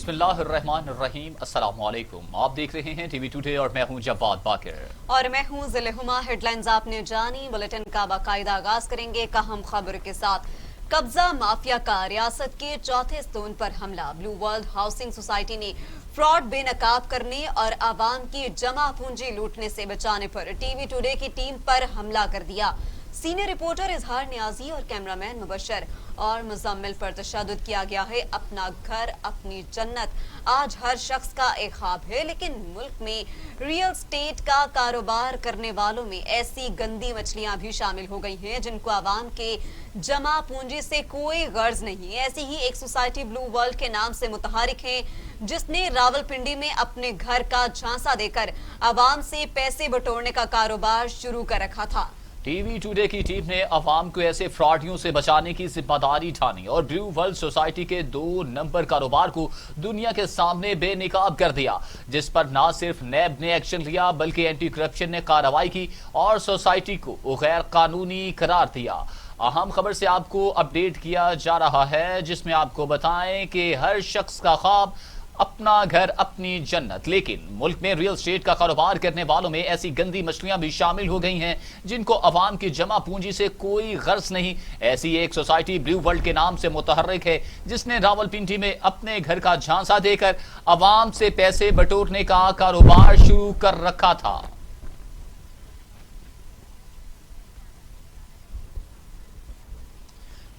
बिस्मिल्लाहिर्रहमानिर्रहीम। अस्सलाम वालेकुम। आप देख रहे हैं टीवी टुडे और मैं हूं जवाद बाकर और मैं हूं ज़िले-हुमा। हेडलाइंस आपने जानी, बुलेटिन का बाकायदा आगाज करेंगे एक अहम खबर के साथ। कब्जा माफिया का रियासत के चौथे स्टोन पर हमला। ब्लू वर्ल्ड हाउसिंग सोसाइटी ने फ्रॉड बेनकाब करने और आवाम की जमा पूंजी लूटने से बचाने पर टीवी टुडे की टीम पर हमला कर दिया। सीनियर रिपोर्टर इजहार नियाजी और कैमरामैन मुबशर और मुजम्मिल पर तशद्दुद किया गया है। अपना घर अपनी जन्नत आज हर शख्स का एक ख्वाब है, लेकिन मुल्क में रियल स्टेट का कारोबार करने वालों में ऐसी गंदी मछलियां भी शामिल हो गई हैं जिनको आवाम के जमा पूंजी से कोई गर्ज नहीं। ऐसी ही एक सोसाइटी ब्लू वर्ल्ड के नाम से मुतहरिक है, जिसने रावलपिंडी में अपने घर का झांसा देकर आवाम से पैसे बटोरने का कारोबार शुरू कर रखा था। टीवी टुडे की टीम ने अवाम को ऐसे फ्रॉडियों से बचाने की जिम्मेदारी ठानी और ब्लू वर्ल्ड सोसाइटी के 2 नंबर कारोबार को दुनिया के सामने बेनकाब कर दिया, जिस पर न सिर्फ नैब ने एक्शन लिया बल्कि एंटी करप्शन ने कार्रवाई की और सोसाइटी को गैर कानूनी करार दिया। अहम खबर से आपको अपडेट किया जा रहा है, जिसमें आपको बताएं कि हर शख्स का ख्वाब अपना घर अपनी जन्नत, लेकिन मुल्क में रियल स्टेट का कारोबार करने वालों में ऐसी गंदी मछलियां भी शामिल हो गई हैं जिनको अवाम की जमा पूंजी से कोई गर्ज नहीं। ऐसी एक सोसाइटी ब्लू वर्ल्ड के नाम से मुतहर्रिक है, जिसने रावलपिंडी में अपने घर का झांसा देकर अवाम से पैसे बटोरने का कारोबार शुरू कर रखा था।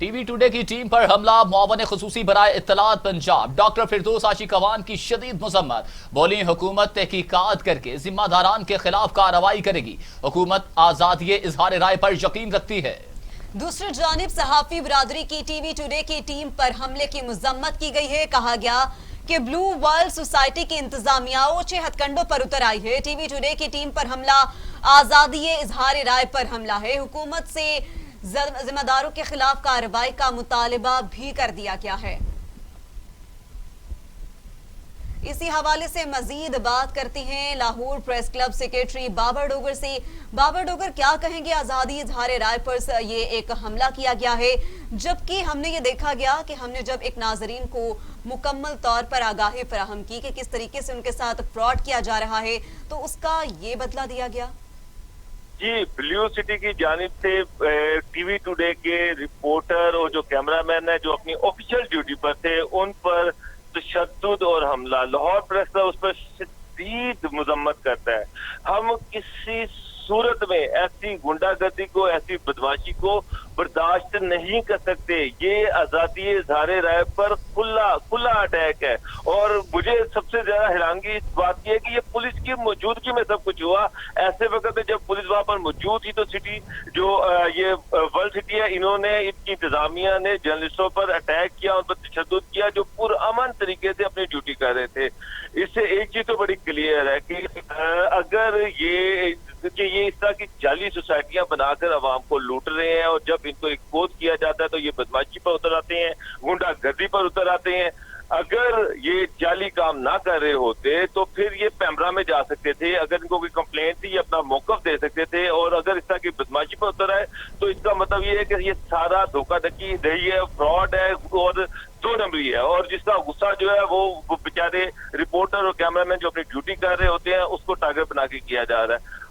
टीवी टुडे की टीम पर हमला। मुआवन खुसूसी बराए इत्तलात पंजाब डॉक्टर फिरदौस आशिकवान की शदीद मजम्मत। बोली हुकूमत तहकीकात करके जिम्मेदारान के खिलाफ कार्रवाई करेगी। हुकूमत आजादी इजहार राय पर यकीन रखती है। दूसरी जानिब सहाफी बिरादरी की टीवी टुडे की टीम पर हमले की मजम्मत की गई है। कहा गया कि ब्लू वर्ल्ड सोसाइटी की इंतजामिया ऊंचे हथकंडों पर उतर आई है। टीवी टुडे की टीम पर हमला आजादी इजहार राय पर हमला है। हुकूमत से जिम्मेदारों के खिलाफ कार्रवाई का मुतालिबा भी कर दिया गया है। इसी हवाले से मजीद बात करते हैं Lahore press club secretary Babar Dogar से। बाबर डोगर, क्या कहेंगे? आजादी इजहार राय पर ये एक हमला किया गया है, जबकि हमने ये देखा गया कि हमने जब एक नाजरीन को मुकम्मल तौर पर आगाही फराहम की कि किस तरीके से उनके साथ फ्रॉड किया जा रहा है, तो उसका ये बदला दिया गया। जी, ब्लू सिटी की जानिब से टीवी टुडे के रिपोर्टर और जो कैमरामैन है जो अपनी ऑफिशियल ड्यूटी पर थे, उन पर तशद्दुद और हमला। लाहौर प्रेस क्लब उस पर शदीद मजम्मत करता है। हम किसी सूरत में ऐसी गुंडागर्दी को, ऐसी बदमाशी को बर्दाश्त नहीं कर सकते। ये आजादी इजहार राय पर खुला अटैक है और मुझे सबसे ज्यादा हैरानगी इस बात की है कि ये पुलिस की मौजूदगी में सब कुछ हुआ। ऐसे वक्त में जब पुलिस वहां पर मौजूद थी तो सिटी जो ये वर्ल्ड सिटी है, इन्होंने इनकी इंतजामिया ने जर्नलिस्टों पर अटैक किया, उन पर तशद्दुद किया जो पुरअमन तरीके से अपनी ड्यूटी कर रहे थे। इससे एक चीज तो बड़ी क्लियर है कि अगर ये इस तरह की जाली सोसाइटियां बनाकर आवाम को लूट रहे हैं और जब इनको एक्सपोज किया जाता है तो ये बदमाशी पर उतर आते हैं, गुंडागर्दी पर उतर आते हैं। अगर ये जाली काम ना कर रहे होते तो फिर ये पैमरा में जा सकते थे, अगर इनको कोई कंप्लेंट थी ये अपना मौकफ दे सकते थे। और अगर इस तरह की बदमाशी पर उतर आए तो इसका मतलब ये है कि ये सारा धोखाधड़ी रही है, फ्रॉड है और 2 नंबरी है। और जिसका गुस्सा जो है वो बेचारे रिपोर्टर और कैमरामैन जो अपनी ड्यूटी कर रहे होते हैं उसको टारगेट बना के किया जा रहा है।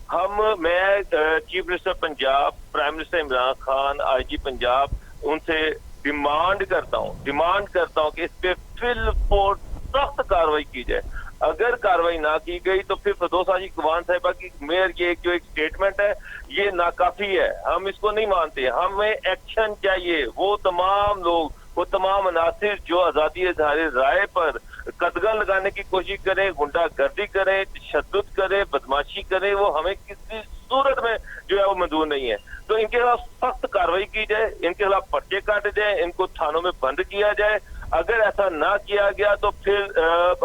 मैं chief minister Punjab, prime minister Imran Khan, IG Punjab, उनसे डिमांड करता हूं कि इस पे फिल फोर सख्त कार्रवाई की जाए। अगर कार्रवाई ना की गई तो फिर फिरदौस आशिकवान साहिबा की मेयर की एक स्टेटमेंट है ये नाकाफी है, हम इसको नहीं मानते। हमें एक्शन चाहिए। वो तमाम अनासिर जो आजादी इजहार राय पर कदगन लगाने की कोशिश करें, गुंडागर्दी करें, तशद्दुद करें, बदमाशी करें, वो हमें किसी सूरत में जो है वो मंजूर नहीं है। तो इनके खिलाफ सख्त कार्रवाई की जाए, इनके खिलाफ पर्चे काटे जाए, इनको थानों में बंद किया जाए। अगर ऐसा ना किया गया तो फिर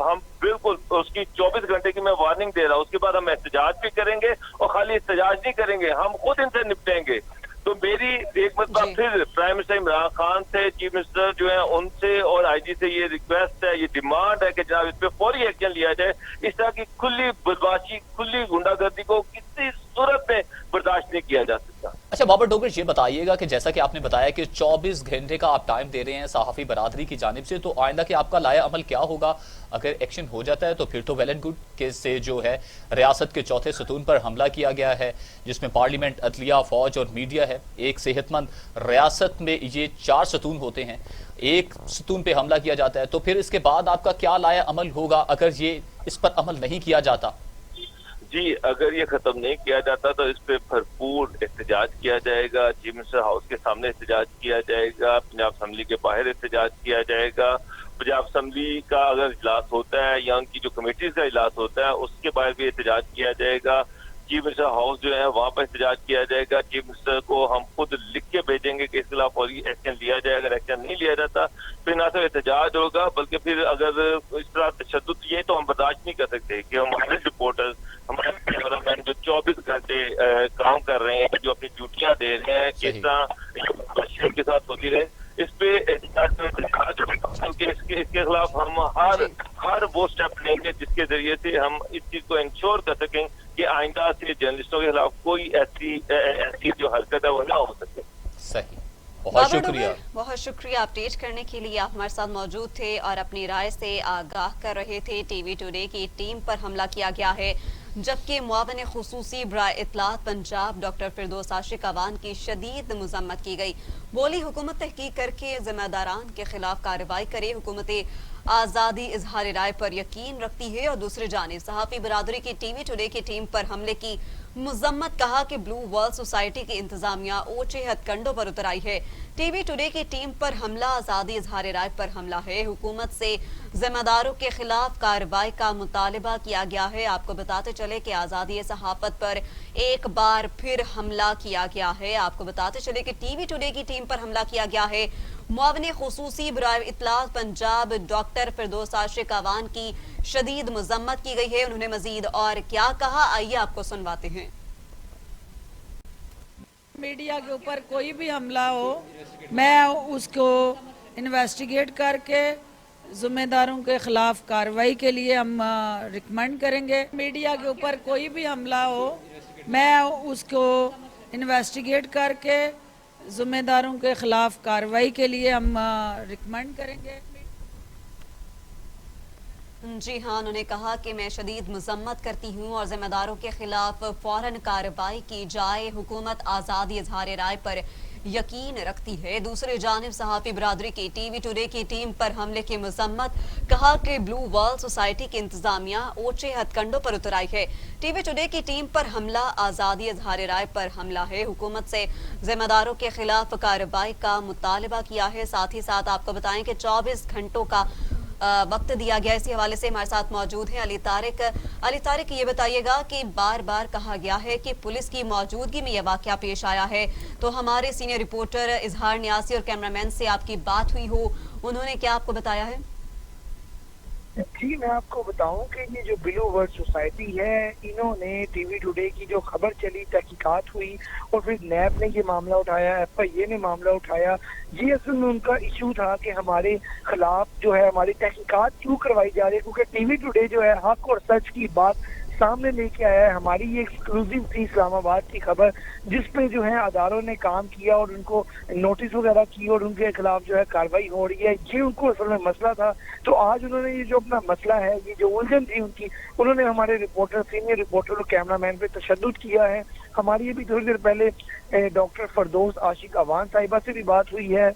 हम बिल्कुल उसकी 24 घंटे की मैं वार्निंग दे रहा हूं, उसके बाद हम एहतजाज भी करेंगे और खाली एहतजाज नहीं करेंगे, हम खुद इनसे निपटेंगे। तो मेरी एक मतलब फिर प्राइम मिनिस्टर इमरान खान से, चीफ मिनिस्टर जो है उनसे और आईजी से ये रिक्वेस्ट है, ये डिमांड है कि जनाब इस पे फौरी एक्शन लिया जाए। इस तरह की खुली बदमाशी, खुली गुंडागर्दी को किसी सूरत में बर्दाश्त नहीं किया जा सकता। अच्छा बाबर डोगर, ये बताइएगा कि जैसा कि आपने बताया कि 24 घंटे का आप टाइम दे रहे हैं सहाफ़ी बरादरी की जानिब से, तो आइंदा के आपका लाया अमल क्या होगा? अगर एक्शन हो जाता है तो फिर तो वेल एंड गुड, केस से जो है रियासत के चौथे सतून पर हमला किया गया है, जिसमें पार्लियामेंट, अदलिया, फौज और मीडिया है। एक सेहतमंद रियासत में ये 4 सतून होते हैं, एक सतून पे हमला किया जाता है, तो फिर इसके बाद आपका क्या लाया अमल होगा अगर ये इस पर अमल नहीं किया जाता? जी, अगर ये खत्म नहीं किया जाता तो इस पे भरपूर एहतजाज किया जाएगा, चीफ मिनिस्टर हाउस के सामने एहतजाज किया जाएगा, पंजाब असम्बली के बाहर एहतजाज किया जाएगा, पंजाब असम्बली का अगर इजलास होता है या उनकी जो कमेटीज का इजलास होता है उसके बाहर भी एहतजाज किया जाएगा, चीफ मिनिस्टर हाउस जो है वहाँ पर एहतजाज किया जाएगा। चीफ मिनिस्टर को हम खुद लिख के भेजेंगे कि इसके खिलाफ फौरी एक्शन लिया जाए। अगर एक्शन नहीं लिया जाता फिर ना सिर्फ एहतजाज होगा बल्कि फिर अगर इस तरह तशद्दुद, ये तो हम बर्दाश्त नहीं कर सकते कि हमारे रिपोर्टर्स, हमारे कैमरामैन जो 24 घंटे काम कर रहे हैं, जो अपनी ड्यूटियां दे रहे हैं, किस तरह के साथ होती रहे, इस पे इसके खिलाफ हम हर वो स्टेप लेंगे जिसके जरिए से हम इस चीज को इंश्योर कर सकें कि आइंदा से जर्नलिस्टों के खिलाफ कोई ऐसी जो हरकत है वो ना हो सके। सही, बहुत शुक्रिया। बहुत शुक्रिया अपडेट करने के लिए। आप हमारे साथ मौजूद थे और अपनी राय से आगाह कर रहे थे। टीवी टुडे की टीम पर हमला किया गया है, जबकि मुआविन खुसूसी बराए इत्तलात पंजाब डॉक्टर फिरदौस आशिक अवान की शदीद मजम्मत की गई। बोली हुकूमत तहकीक करके जिम्मेदारान के खिलाफ कार्रवाई करे, हुकूमत आज़ादी इजहार राय पर यकीन रखती है। और दूसरी जानिब सहाफ़ी बरादरी की टीवी टुडे की टीम पर हमले की मुजम्मत, कहा कि ब्लू वर्ल्ड सोसाइटी की इंतजामिया ऊंचे हथकंडों पर उतर आई है। टीवी टुडे की टीम पर हमला आज़ादी इजहार राय पर हमला है, हुकूमत से जिम्मेदारों के खिलाफ कार्रवाई का मुतालबा किया गया है। आपको बताते चले कि आज़ादी सहाफत पर एक बार फिर हमला किया गया है। आपको बताते चले कि टीवी टुडे की टीम पर हमला किया गया है। मुआविन खुसूसी बराए इत्तलात पंजाब डॉक्टर फिरदौस आशिक अवान की शदीद मजम्मत की गई है। उन्होंने मजीद और क्या कहा, आइए आपको सुनवाते हैं। मीडिया के ऊपर कोई भी हमला हो, मैं उसको इन्वेस्टिगेट करके जिम्मेदारों के खिलाफ कार्रवाई के लिए हम रिकमेंड करेंगे। मीडिया के ऊपर कोई भी हमला हो, मैं उसको इन्वेस्टिगेट करके जिम्मेदारों के खिलाफ कार्रवाई के लिए हम रिकमेंड करेंगे। जी हाँ, उन्होंने कहा कि मैं शदीद मजम्मत करती हूँ और जिम्मेदारों के खिलाफ फौरन कार्रवाई की जाए। हुकूमत आज़ादी इजहार राय पर यकीन रखती है। दूसरी जानिब सहाफ़ी बरादरी की टीवी टुडे की टीम पर हमले की मजम्मत, कहा कि ब्लू वर्ल्ड सोसाइटी की इंतजामिया ऊंचे हथकंडों पर उतर आई है। टीवी टुडे की टीम पर हमला आज़ादी इजहार राय पर हमला है, हुकूमत से जिम्मेदारों के खिलाफ कार्रवाई का मुतालबा किया है। साथ ही साथ आपको बताएं कि 24 घंटों का वक्त दिया गया। इसी हवाले से हमारे साथ मौजूद हैं अली तारिक। अली तारिक, ये बताइएगा कि बार बार कहा गया है कि पुलिस की मौजूदगी में यह वाकया पेश आया है, तो हमारे सीनियर रिपोर्टर इजहार न्यासी और कैमरामैन से आपकी बात हुई हो, उन्होंने क्या आपको बताया है? जी, मैं आपको बताऊं कि ये जो ब्लू वर्ल्ड सोसाइटी है, इन्होंने टीवी टुडे की जो खबर चली, तहकीकात हुई और फिर नैब ने ये मामला उठाया, FIA ने मामला उठाया। ये असल में उनका इशू था कि हमारे खिलाफ जो है हमारी तहकीकात क्यों करवाई जा रही है, क्योंकि टीवी टुडे जो है हक और सच की बात सामने लेके आया है। हमारी ये एक्सक्लूसिव थी इस्लामाबाद की खबर, जिसपे जो है अदारों ने काम किया और उनको नोटिस वगैरह की और उनके खिलाफ जो है कार्रवाई हो रही है। ये उनको असल में मसला था। तो आज उन्होंने ये जो अपना मसला है, ये जो उलझन थी उनकी, उन्होंने हमारे रिपोर्टर, सीनियर रिपोर्टर और कैमरामैन पे तशद्दुद किया है। हमारी ये भी थोड़ी देर पहले डॉक्टर फिरदौस आशिक अवान साहिबा से भी बात हुई है।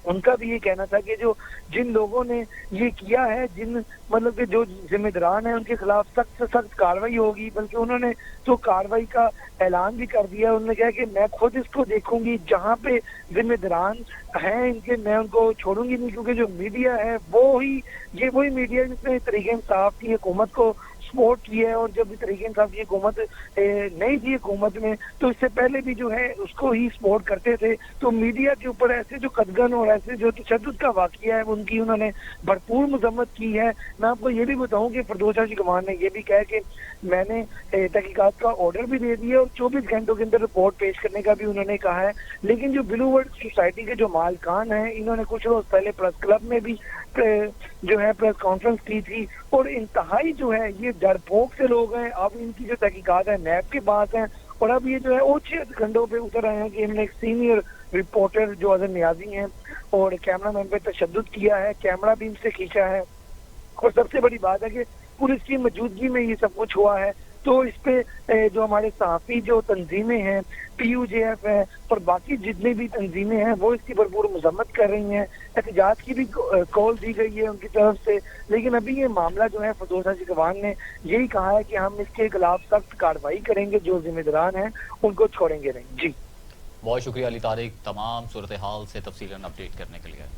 उनका भी ये कहना था कि जो जिन लोगों ने ये किया है, जिन मतलब कि जो जिम्मेदारान है, उनके खिलाफ सख्त से सख्त कार्रवाई होगी। बल्कि उन्होंने तो कार्रवाई का ऐलान भी कर दिया। उन्होंने कहा कि मैं खुद इसको देखूंगी, जहाँ पे जिम्मेदारान हैं इनके, मैं उनको छोड़ूंगी नहीं, क्योंकि जो मीडिया है ये वही मीडिया जिसने तरीके इंसाफ की हुकूमत को सपोर्ट किया है। और जब तरीके इंसाफ की हुकूमत नहीं थी हुकूमत में, तो इससे पहले भी जो है उसको ही सपोर्ट करते थे। तो मीडिया के ऊपर ऐसे जो कदगन और ऐसे जो तशद्दुद का वाकया है, उनकी उन्होंने भरपूर मजम्मत की है। मैं आपको ये भी बताऊं कि फिरदौस आशिक अवान ने ये भी कहा कि मैंने तहकीकात का ऑर्डर भी दे दिया और 24 घंटों के अंदर रिपोर्ट पेश करने का भी उन्होंने कहा है। लेकिन जो ब्लू वर्ल्ड सोसाइटी के जो मालकान हैं, इन्होंने कुछ रोज पहले प्रेस क्लब में भी जो है प्रेस कॉन्फ्रेंस की थी और इंतहाई जो है ये डरपोक से लोग हैं। अब इनकी जो तहकीकात है नैब के पास है और अब ये जो है ओछे खंडों पे उतर आए हैं कि हमने एक सीनियर रिपोर्टर जो अजहर नियाजी हैं और कैमरा मैन पे तशद्दुद किया है, कैमरा भी इनसे खींचा है, और सबसे बड़ी बात है कि पुलिस की मौजूदगी में ये सब कुछ हुआ है। तो इस पे जो हमारे सहाफ़ी जो तंजीमें हैं, PUJF है और बाकी जितनी भी तंजीमें हैं वो इसकी भरपूर मजम्मत कर रही हैं। एहतजाज की भी कॉल दी गई है उनकी तरफ से, लेकिन अभी ये मामला जो है फिरदौस हाजी गवान ने यही कहा है कि हम इसके खिलाफ सख्त कार्रवाई करेंगे, जो जिम्मेदारान हैं उनको छोड़ेंगे नहीं। जी बहुत शुक्रिया अली तारिक तमाम सूरत हाल से तफसीलन अपडेट करने के लिए।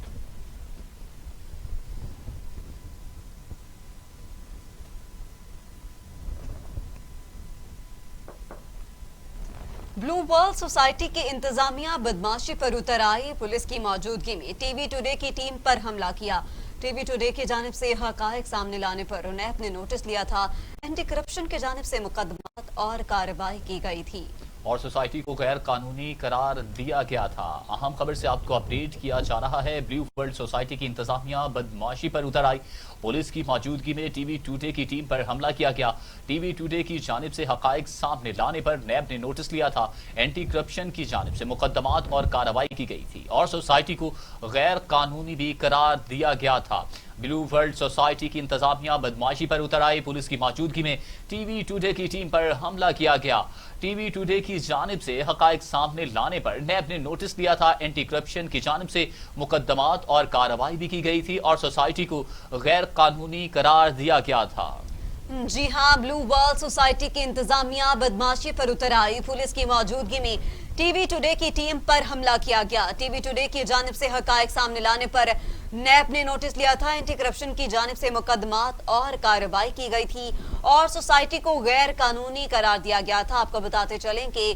ब्लू वर्ल्ड सोसाइटी की इंतजामिया बदमाशी पर उतर आई, पुलिस की मौजूदगी में टीवी टुडे की टीम पर हमला किया। टीवी टुडे की जानिब से हकायक सामने लाने पर नैब ने नोटिस लिया था। एंटी करप्शन की जानिब से मुकदमात और कार्रवाई की गई थी और सोसाइटी को गैर कानूनी करार दिया गया था। अहम खबर से आपको अपडेट किया जा रहा है। ब्लू वर्ल्ड सोसाइटी की इंतजामिया बदमाशी पर उतर आई, पुलिस की मौजूदगी में टीवी टुडे की टीम पर हमला किया गया। टीवी टुडे की जानिब से हकायक सामने लाने पर नैब ने नोटिस लिया था। एंटी करप्शन की जानिब से मुकदमात और कार्रवाई की गई थी और सोसाइटी को गैर कानूनी भी करार दिया गया था। ब्लू वर्ल्ड सोसाइटी की इंतजामिया बदमाशी पर उतर आई, पुलिस की मौजूदगी में टीवी टुडे की टीम पर हमला किया गया। टीवी टुडे की जानिब से हकायक सामने लाने पर नैब ने नोटिस लिया था। एंटी करप्शन की जानिब से मुकदमात और कार्रवाई भी की गई थी और सोसाइटी को गैर कानूनी करार दिया गया था। जी हाँ, ब्लू वर्ल्ड सोसाइटी की इंतजामिया बदमाशी पर उतर आई, पुलिस की मौजूदगी में टीवी टुडे की टीम पर हमला किया गया। टीवी टुडे की जानिब से हकायक सामने लाने पर नैब ने नोटिस लिया था। एंटी करप्शन की जानिब से मुकदमात और कार्रवाई की गई थी और सोसाइटी को गैर कानूनी करार दिया गया था। आपको बताते चलें कि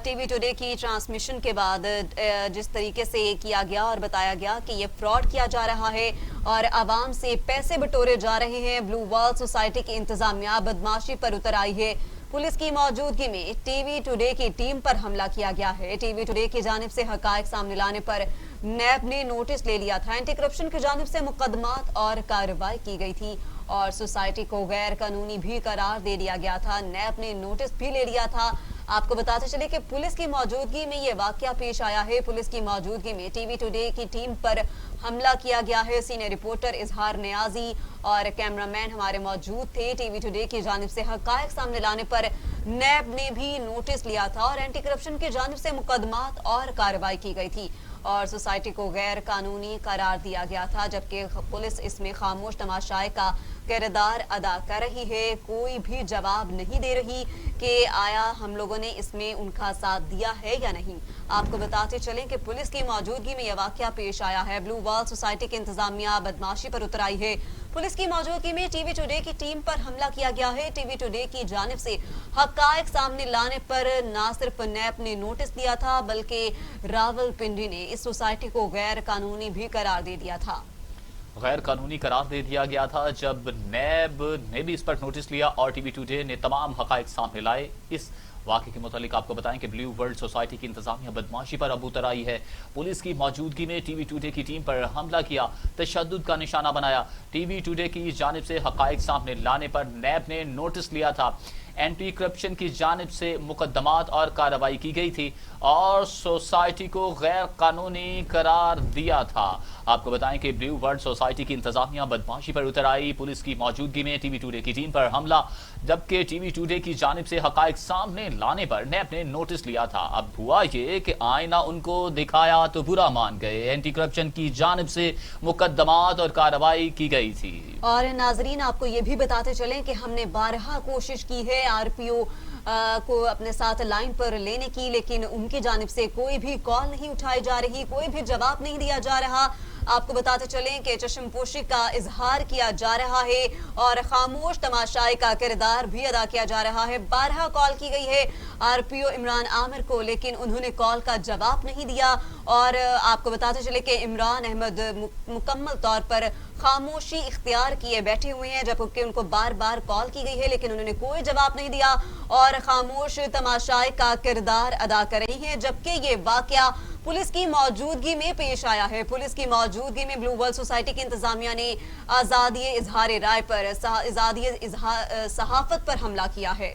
टीवी टुडे की ट्रांसमिशन के बाद जिस तरीके से ये किया गया और बताया गया कि ये फ्रॉड किया जा रहा है और आवाम से पैसे बटोरे जा रहे हैं, ब्लू वर्ल्ड सोसाइटी की इंतजामिया बदमाशी पर उतर आई है। पुलिस की मौजूदगी में टीवी टुडे की टीम पर हमला किया गया है। टीवी टुडे की जानिब से हकायक सामने लाने पर नैब ने नोटिस ले लिया था। एंटी करप्शन की जानिब से मुकदमात और कार्रवाई की गई थी और सोसाइटी को गैर कानूनी भी करार दे दिया गया था। नैब ने नोटिस भी ले लिया था। आपको बताते चले कि पुलिस की मौजूदगी में ये वाकया पेश आया है। पुलिस की मौजूदगी में टीवी टुडे की टीम पर हमला किया गया है। सीनियर रिपोर्टर इजहार नियाजी और कैमरामैन हमारे मौजूद थे। टीवी टुडे की जानिब से हकायक सामने लाने पर नैब ने भी नोटिस लिया था और एंटी करप्शन की जानिब से मुकदमात और कार्रवाई की गई थी और सोसाइटी को गैर कानूनी करार दिया गया था, जबकि पुलिस इसमें खामोश तमाशाई का किरदार अदा कर रही है। कोई भी जवाब नहीं दे रही कि आया हम लोगों ने इसमें उनका साथ दिया है या नहीं। आपको बताते चलें कि पुलिस की मौजूदगी में यह वाकया पेश आया है। ब्लू वर्ल्ड सोसाइटी की इंतजामिया बदमाशी पर उतर आई है। पुलिस की मौजूदगी में टीवी टुडे की टीम पर हमला किया गया है। टीवी टुडे की जानिब से हकायक सामने लाने पर न सिर्फ नैब ने नोटिस दिया था, बल्कि रावलपिंडी ने इस सोसाइटी को गैर कानूनी भी करार दे दिया था। गैर कानूनी करार दे दिया गया था जब नैब ने भी इस पर नोटिस लिया और टीवी टुडे ने तमाम हकायक सामने लाए। इस वाक़े के मुतालिक आपको बताएं कि ब्लू वर्ल्ड सोसाइटी की इंतजामिया बदमाशी पर अब उतर आई है। पुलिस की मौजूदगी में टीवी टुडे की टीम पर हमला किया, तशद्दुद का निशाना बनाया। टीवी टुडे की जानिब से हकायक सामने लाने पर नैब ने नोटिस लिया था। एंटी करप्शन की जानिब से मुकदमात और कार्रवाई की गई थी और सोसाइटी को गैर कानूनी करार दिया था। आपको बताएं कि ब्लू वर्ल्ड सोसाइटी की इंतजामिया बदमाशी पर उतर आई, पुलिस की मौजूदगी में टीवी टुडे की टीम पर हमला, जबकि टीवी टुडे की जानिब से हकायक सामने लाने पर नैब ने नोटिस लिया था। अब हुआ ये कि आईना उनको दिखाया तो बुरा मान गए। एंटी करप्शन की जानिब से मुकदमात और कार्रवाई की गई थी। और नाजरीन, आपको ये भी बताते चलें कि हमने 12 कोशिश की है आरपीओ को अपने साथ लाइन पर लेने की, लेकिन उनकी जानिब से कोई भी कॉल नहीं उठाई जा रही, कोई भी जवाब नहीं दिया जा रहा। आपको बताते चलें कि चश्मपोशी का इजहार किया जा रहा है और खामोश तमाशाई का किरदार भी अदा किया जा रहा है। 12 कॉल की गई है आरपीओ इमरान आमिर को, लेकिन उन्होंने कॉल का जवाब नहीं दिया। और आपको बताते चले कि इमरान अहमद मुकम्मल तौर पर खामोशी इख्तियार किए बैठे हुए हैं, जबकि उनको बार बार कॉल की गई है लेकिन उन्होंने कोई जवाब नहीं दिया और खामोश तमाशाई का किरदार अदा कर रही हैं। जबकि ये वाकया पुलिस की मौजूदगी में पेश आया है। पुलिस की मौजूदगी में ब्लू वर्ल्ड सोसाइटी की इंतजामिया ने आज़ादी इजहार राय पर, आज़ादी सहाफत पर हमला किया है।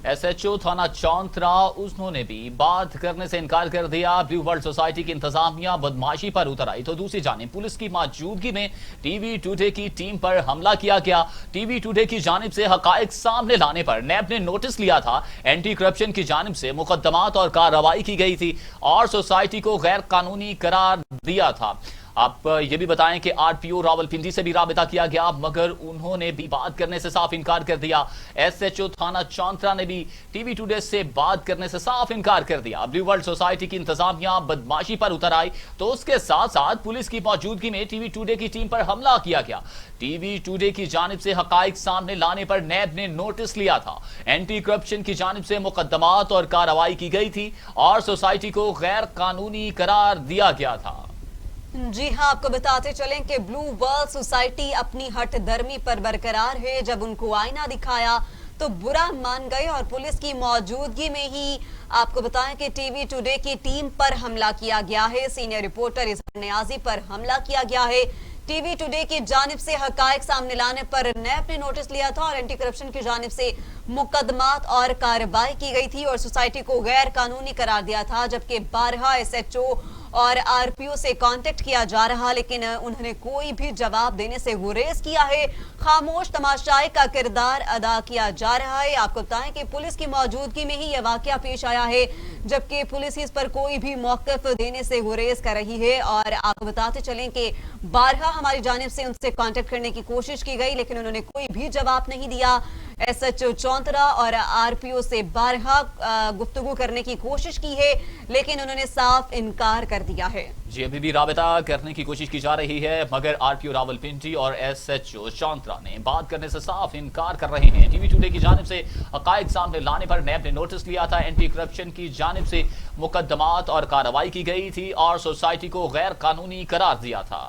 SHO थाना चौंतरा उन्होंने भी बात करने से इनकार कर दिया। ब्लू वर्ल्ड सोसाइटी की इंतजामिया बदमाशी पर उतर आई तो दूसरी जानिब पुलिस की मौजूदगी में टीवी टुडे की टीम पर हमला किया गया। टीवी टुडे की जानिब से हकायक सामने लाने पर नैब ने नोटिस लिया था। एंटी करप्शन की जानिब से मुकदमात और कार्रवाई की गई थी और सोसाइटी को गैर कानूनी करार दिया था। आप ये भी बताएं कि RPO रावलपिंडी से भी राबिता किया गया मगर उन्होंने भी बात करने से साफ इनकार कर दिया। SHO थाना चौंतरा ने भी टीवी टुडे से बात करने से साफ इनकार कर दिया। ब्लू वर्ल्ड सोसाइटी की इंतजामिया बदमाशी पर उतर आई तो उसके साथ साथ पुलिस की मौजूदगी में टीवी टुडे की टीम पर हमला किया गया। टीवी टुडे की जानिब से हकाइक सामने लाने पर नैब ने नोटिस लिया था। एंटी करप्शन की जानिब से मुकदमात और कार्रवाई की गई थी और सोसाइटी को गैर कानूनी करार दिया गया था। जी हां, आपको बताते चलें कि ब्लू वर्ल्ड सोसाइटी अपनी हट धर्मी पर बरकरार है। जब उनको आईना दिखाया तो बुरा मान गए और पुलिस की मौजूदगी में ही आपको बताएं कि टीवी टुडे की टीम पर हमला किया गया है। सीनियर रिपोर्टर इजहार नियाजी पर हमला किया गया है। टीवी टुडे की जानिब से हकायक सामने लाने पर नैब ने नोटिस लिया था और एंटी करप्शन की जानिब से मुकदमात और कार्रवाई की गई थी और सोसाइटी को गैर कानूनी करार दिया था। जबकि 12 SHO और RPO से कांटेक्ट किया जा रहा लेकिन उन्होंने कोई भी जवाब देने से गुरेज किया है। खामोश तमाशाई का किरदार अदा किया जा रहा है। आपको बताएं कि पुलिस की मौजूदगी में ही यह वाकया पेश आया है जबकि पुलिस इस पर कोई भी मौक़िफ़ देने से गुरेज कर रही है। और आपको बताते चलें कि 12 हमारी जानिब से उनसे कांटेक्ट करने की कोशिश की गई लेकिन उन्होंने कोई भी जवाब नहीं दिया। SHO चौंतरा और RPO से 12 गुफ्तगू करने की कोशिश की है लेकिन उन्होंने साफ इनकार कर दिया है। जी अभी भी राबिता करने की कोशिश की जा रही है मगर RPO रावलपिंडी और SHO चौंतरा ने बात करने से साफ इनकार कर रहे हैं। टीवी टुडे की जानिब से हकायक सामने लाने पर नैब ने नोटिस लिया था। एंटी करप्शन की जानिब से मुकदमात और कार्रवाई की गई थी और सोसाइटी को गैर कानूनी करार दिया था।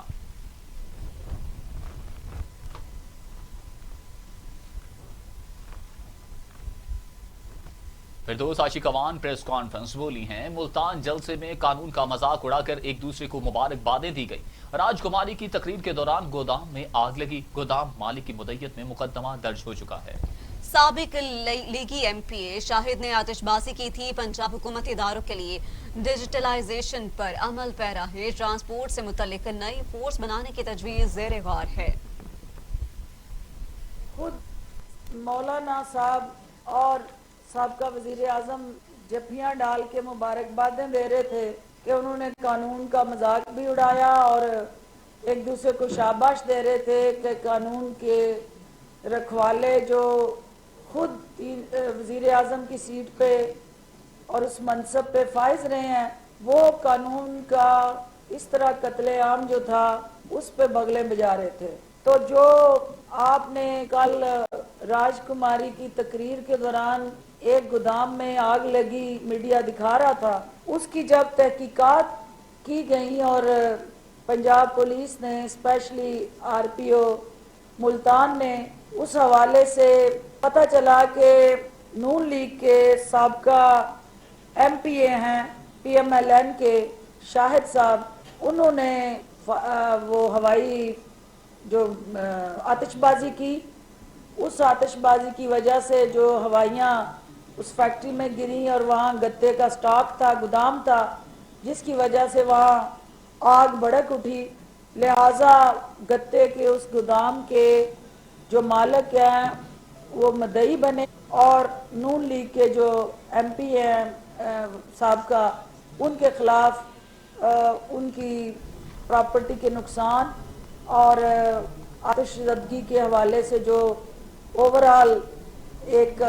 फिरदौस आशिकवान प्रेस कॉन्फ्रेंस बोली हैं। मुल्तान जलसे में कानून का मजाक उड़ाकर एक दूसरे को मुबारकबादें दी गई। राजकुमारी की तकरीर के दौरान गोदाम में आग लगी। गोदाम मालिक की मुद्दत में मुकदमा दर्ज हो चुका है। साबिक लीगी MPA शाहिद ने आतिशबाजी की थी। पंजाब हुकूमती इदारों के लिए डिजिटलाइजेशन पर अमल पैरा है। ट्रांसपोर्ट से मुतल्लिक नई फोर्स बनाने की तजवीज़ ज़ेर गौर है। खुद मौलाना साहब और साबका वजीर आजम जफ्फियाँ डाल के मुबारकबादें दे रहे थे कि उन्होंने कानून का मजाक भी उड़ाया और एक दूसरे को शाबाश दे रहे थे कि कानून के रखवाले जो खुद वजीर आजम की सीट पे और उस मनसब पे फाइज रहे हैं वो कानून का इस तरह कत्लेआम जो था उस पे बगले बजा रहे थे। तो जो आपने कल राजकुमारी की तकरीर के दौरान एक गोदाम में आग लगी मीडिया दिखा रहा था उसकी जब तहकीकात की गई और पंजाब पुलिस ने स्पेशली RPO मुल्तान ने उस हवाले से पता चला कि नून लीग के साबका MPA हैं PMLN के शाहिद साहब उन्होंने वो हवाई जो आतिशबाजी की उस आतिशबाजी की वजह से जो हवाइयाँ उस फैक्ट्री में गिरी और वहाँ गत्ते का स्टॉक था गोदाम था जिसकी वजह से वहाँ आग भड़क उठी। लिहाजा गत्ते के उस गोदाम के जो मालिक हैं वो मुद्दई बने और नून लीग के जो MPA हैं साबका उनके खिलाफ उनकी प्रॉपर्टी के नुकसान और आतिशज़दगी के हवाले से जो ओवरऑल एक